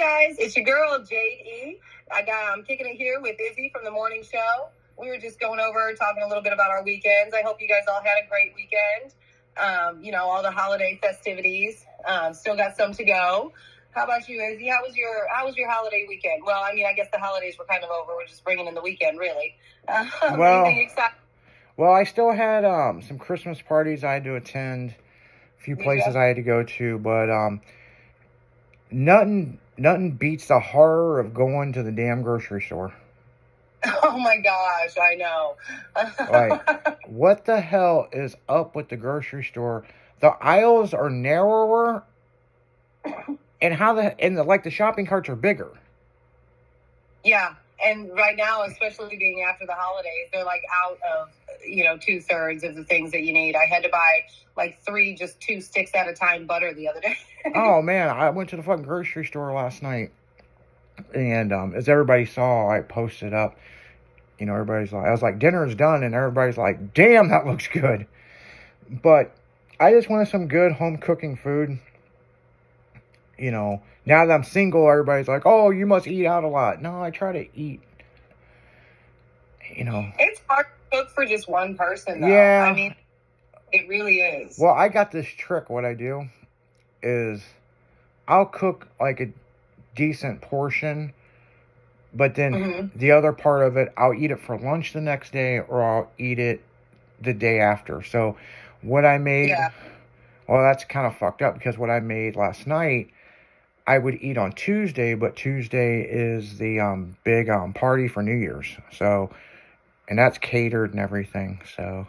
guys, it's your girl Jade E. I'm kicking it here with Izzy from the morning show. We were just going over talking a little bit about our weekends. I hope you guys all had a great weekend. All the holiday festivities. Still got some to go. How about you, Izzy? How was your holiday weekend? Well, I mean, I guess the holidays were kind of over. We're just bringing in the weekend, really. Anything exciting? Well, I still had some Christmas parties I had to attend, a few places I had to go to, but nothing beats the horror of going to the damn grocery store. Oh my gosh, I know. Like, what the hell is up with the grocery store? The aisles are narrower, and the shopping carts are bigger. Yeah, and right now, especially being after the holidays, they're like out of 2/3 of the things that you need. I had to buy like 2 sticks at a time butter the other day. Oh man, I went to the fucking grocery store last night, and as everybody saw, I posted up. Everybody's like, I was like, dinner's done, and everybody's like, damn, that looks good. But I just wanted some good home cooking food. Now that I'm single, everybody's like, oh, you must eat out a lot. No, I try to eat. It's hard to cook for just one person, though. Yeah. I mean, it really is. Well, I got this trick. What I do is I'll cook like a decent portion, but then the other part of it, I'll eat it for lunch the next day, or I'll eat it the day after. So what I made, well, that's kind of fucked up, because what I made last night, I would eat on Tuesday, but Tuesday is the big party for New Year's. So, and that's catered and everything. So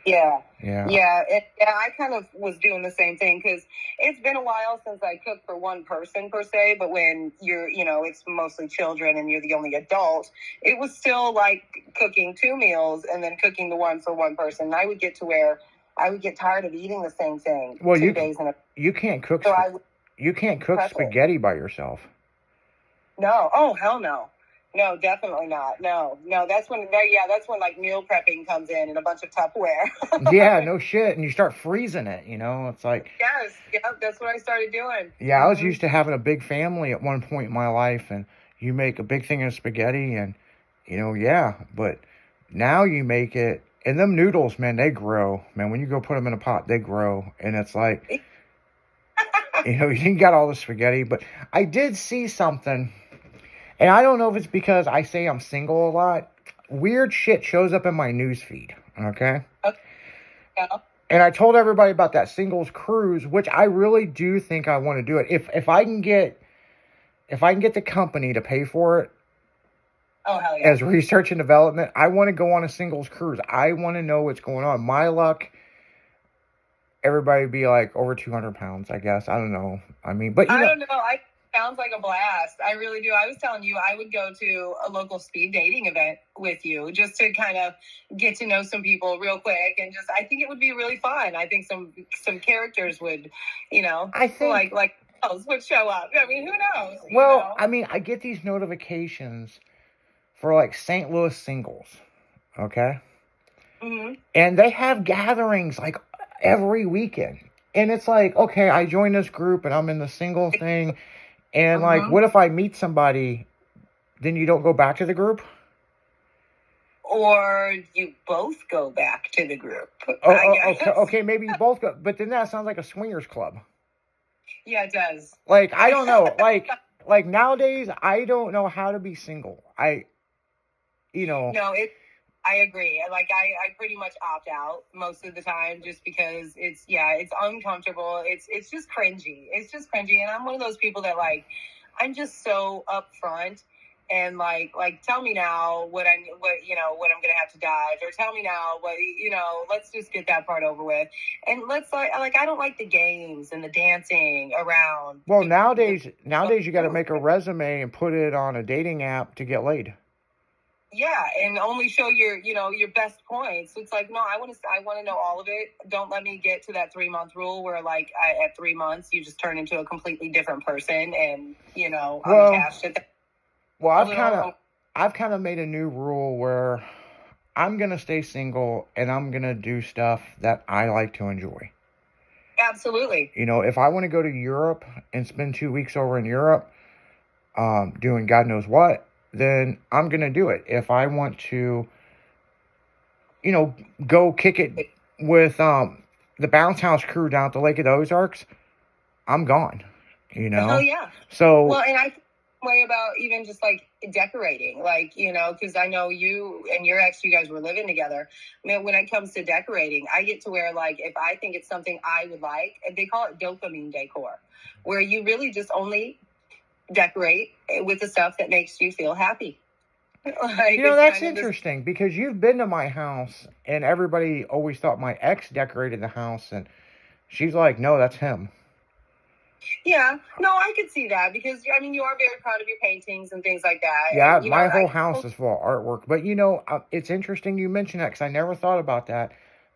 Yeah. Yeah. I kind of was doing the same thing, because it's been a while since I cooked for one person per se, but when you're, it's mostly children and you're the only adult, it was still like cooking 2 meals and then cooking the one for one person. And I would get to where I would get tired of eating the same thing 2 days in a. You can't cook. So you can't cook spaghetti by yourself. No. Oh, hell no. No, definitely not. No, that's when like meal prepping comes in and a bunch of Tupperware. Yeah, no shit. And you start freezing it, it's like. Yes, that's what I started doing. Yeah, I was used to having a big family at one point in my life, and you make a big thing of spaghetti, and, but now you make it, and them noodles, man, they grow. Man, when you go put them in a pot, they grow, and it's like, you got all the spaghetti, but I did see something. And I don't know if it's because I say I'm single a lot. Weird shit shows up in my news feed, okay? Yeah. And I told everybody about that singles cruise, which I really do think I want to do it. If I can get the company to pay for it, oh hell yeah, as research and development, I want to go on a singles cruise. I want to know what's going on. My luck, everybody would be like over 200 pounds, I guess. I don't know. I mean, but I don't know. Sounds like a blast. I really do. I was telling you, I would go to a local speed dating event with you just to kind of get to know some people real quick, and I think it would be really fun. I think some characters would, I think like would show up. I mean, who knows? Well, I mean, I get these notifications for like St. Louis singles, okay? Mm-hmm. And they have gatherings like every weekend. And it's like, okay, I joined this group and I'm in the single thing. And like, what if I meet somebody, then you don't go back to the group? Or you both go back to the group. Okay, maybe you both go. But then that sounds like a swingers club. Yeah, it does. Like, I don't know. like nowadays, I don't know how to be single. No, I agree. Like, I pretty much opt out most of the time just because it's uncomfortable. It's just cringy. It's just cringy. And I'm one of those people that, like, I'm just so upfront and like tell me now what I'm going to have to dodge, or tell me now let's just get that part over with. And let's I don't like the games and the dancing around. Well, nowadays you got to make a resume and put it on a dating app to get laid. Yeah, and only show your best points. It's like, no, I want to know all of it. Don't let me get to that 3-month rule where at 3 months you just turn into a completely different person, and I'm attached to that. Well, I've kind of made a new rule where I'm gonna stay single and I'm gonna do stuff that I like to enjoy. Absolutely. If I want to go to Europe and spend 2 weeks over in Europe, doing God knows what, then I'm going to do it. If I want to, go kick it with the Bounce House crew down at the Lake of the Ozarks, I'm gone, Oh yeah. So, Well, and I way about even just like decorating, like, because I know you and your ex, you guys were living together. Man, when it comes to decorating, I get to where, like, if I think it's something I would like, they call it dopamine decor, where you really just only decorate with the stuff that makes you feel happy. Like, that's interesting because you've been to my house and everybody always thought my ex decorated the house, and she's like, no, that's him. Yeah, no, I could see that because, I mean, you are very proud of your paintings and things like that. Yeah, and, my whole house is full of artwork. But, it's interesting you mention that because I never thought about that.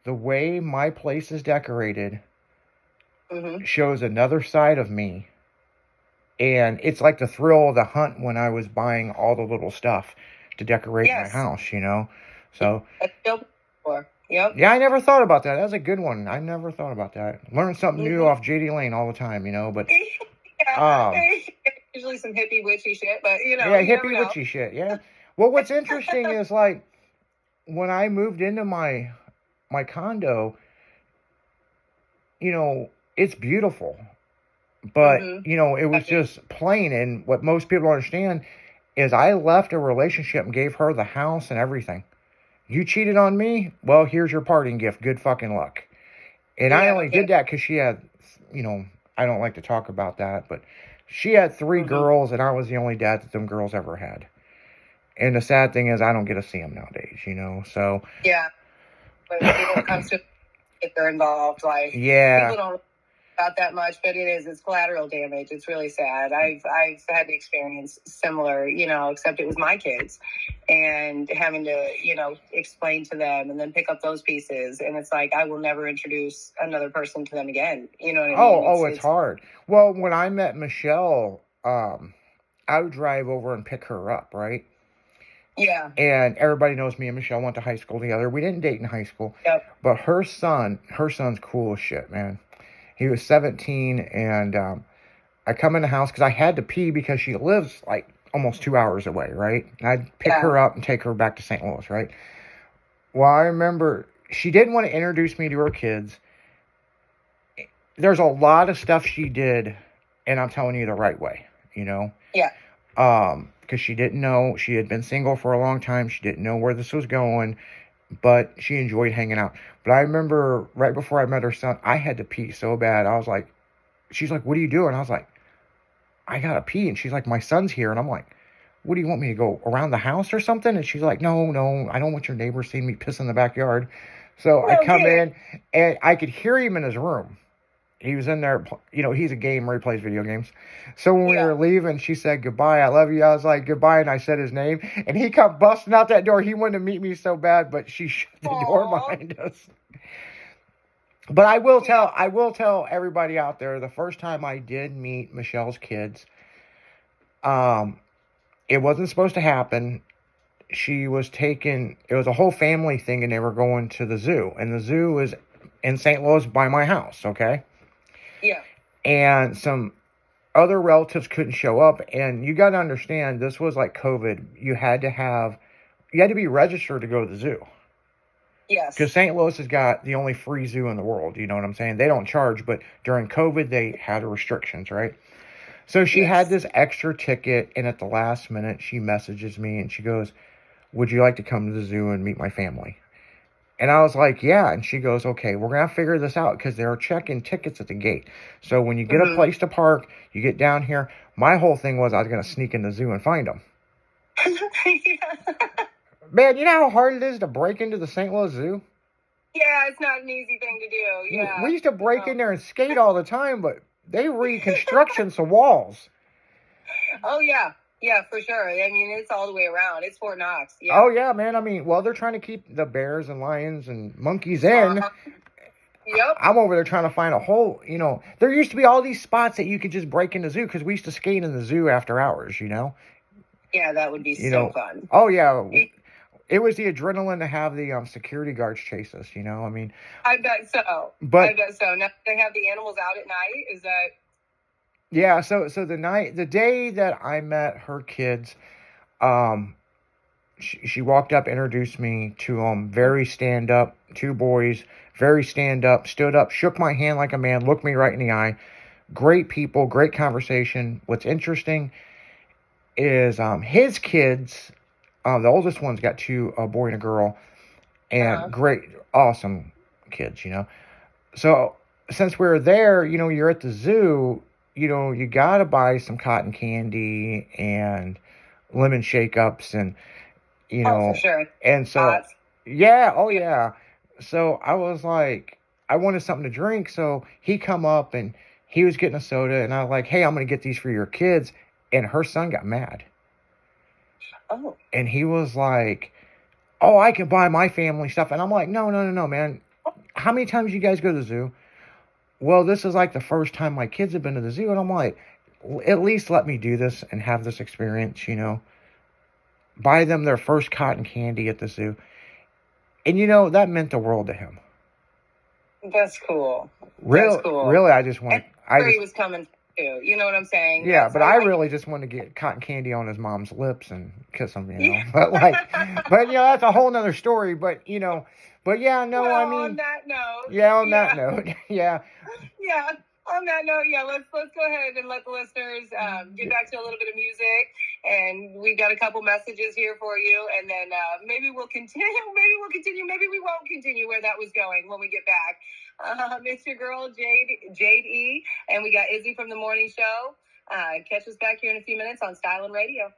The way my place is decorated shows another side of me. And it's like the thrill of the hunt when I was buying all the little stuff to decorate my house, So, Yep. Yeah, I never thought about that. That's a good one. I never thought about that. Learn something new off JD Lane all the time, But usually some hippie witchy shit, but yeah, hippie witchy shit. Yeah. Well, what's interesting is like when I moved into my condo, it's beautiful, but it was just plain. And what most people don't understand is I left a relationship and gave her the house and everything. You cheated on me? Well, here's your parting gift. Good fucking luck. And I only did that because she had, I don't like to talk about that, but she had 3 girls, and I was the only dad that them girls ever had. And the sad thing is I don't get to see them nowadays, so. Yeah. But when it comes to if they're involved, like, yeah. People don't about that much, but it's collateral damage. It's really sad. I've had to experience similar, except it was my kids, and having to explain to them and then pick up those pieces, and it's like I will never introduce another person to them again. You know what I mean? It's hard. Well, when I met Michelle, I would drive over and pick her up, right? Yeah. And everybody knows me and Michelle went to high school together. We didn't date in high school. Yep. But her son's cool as shit, man. He was 17, and I come in the house because I had to pee because she lives like almost 2 hours away, right? And I'd pick her up and take her back to St. Louis, right? Well, I remember she didn't want to introduce me to her kids. There's a lot of stuff she did, and I'm telling you the right way, Yeah. Because she didn't know. She had been single for a long time. She didn't know where this was going, but she enjoyed hanging out. But I remember right before I met her son, I had to pee so bad. I was like, she's like, what are you doing? I was like, I gotta pee. And she's like, my son's here. And I'm like, what do you want me to go around the house or something? And she's like, no, I don't want your neighbors seeing me piss in the backyard. So I come in, and I could hear him in his room. He was in there, he's a gamer, he plays video games. So when we were leaving, she said, goodbye, I love you. I was like, goodbye, and I said his name. And he come busting out that door. He wanted to meet me so bad, but she shut the door behind us. But I will tell everybody out there, the first time I did meet Michelle's kids, it wasn't supposed to happen. It was a whole family thing, and they were going to the zoo. And the zoo is in St. Louis by my house, okay? Yeah. And some other relatives couldn't show up. And you got to understand, this was like COVID. You had to be registered to go to the zoo. Yes. Because St. Louis has got the only free zoo in the world. You know what I'm saying? They don't charge, but during COVID, they had restrictions, right? So she had this extra ticket, and at the last minute, she messages me, and she goes, would you like to come to the zoo and meet my family? And I was like, yeah. And she goes, okay, we're going to figure this out because they're checking tickets at the gate. So when you get a place to park, you get down here. My whole thing was I was going to sneak in the zoo and find them. Man, you know how hard it is to break into the St. Louis Zoo? Yeah, it's not an easy thing to do. Yeah. We used to break in there and skate all the time, but they reconstruction some walls. Oh, yeah. Yeah, for sure. I mean, it's all the way around. It's Fort Knox. Yeah. Oh, yeah, man. I mean, they're trying to keep the bears and lions and monkeys in. Yep. I'm over there trying to find a whole, there used to be all these spots that you could just break in the zoo because we used to skate in the zoo after hours, Yeah, that would be so fun. Oh, yeah. It was the adrenaline to have the security guards chase us, I mean. I bet so. Now, they have the animals out at night? Is that... Yeah, so the day that I met her kids, um, she walked up, introduced me to them, very stand up, two boys, very stand up, stood up, shook my hand like a man, looked me right in the eye. Great people, great conversation. What's interesting is his kids, the oldest one's got two, a boy and a girl, and Uh-huh. great, awesome kids, you know. So since we're there, you're at the zoo, you gotta buy some cotton candy and lemon shake ups and you Oh, for know, sure. and so Thoughts. yeah, oh Yeah. yeah. So I was like, I wanted something to drink, so he come up and he was getting a soda, and I was like, hey, I'm gonna get these for your kids, and her son got mad, Oh. and he was like, oh, I can buy my family stuff, and I'm like, no, no, no, no, man. How many times you guys go to the zoo? Well, this is like the first time my kids have been to the zoo, and I'm like, at least let me do this and have this experience, buy them their first cotton candy at the zoo. And that meant the world to him. That's cool. That's Real, cool. really, I just And want, I where he just, was coming to. You know what I'm saying? yeah, Yes, but I I get really just want to get cotton candy on his mom's lips and kiss him, yeah. But that's a whole nother story. But yeah, no, I Well, on mean, that note, yeah, on that yeah. note, yeah, Yeah. On that note, yeah, let's go ahead and let the listeners get back to a little bit of music, and we got a couple messages here for you, and then maybe we'll continue. Maybe we'll continue. Maybe we won't continue where that was going when we get back. It's your girl Jade E, and we got Izzy from the morning show. Catch us back here in a few minutes on Style and Radio.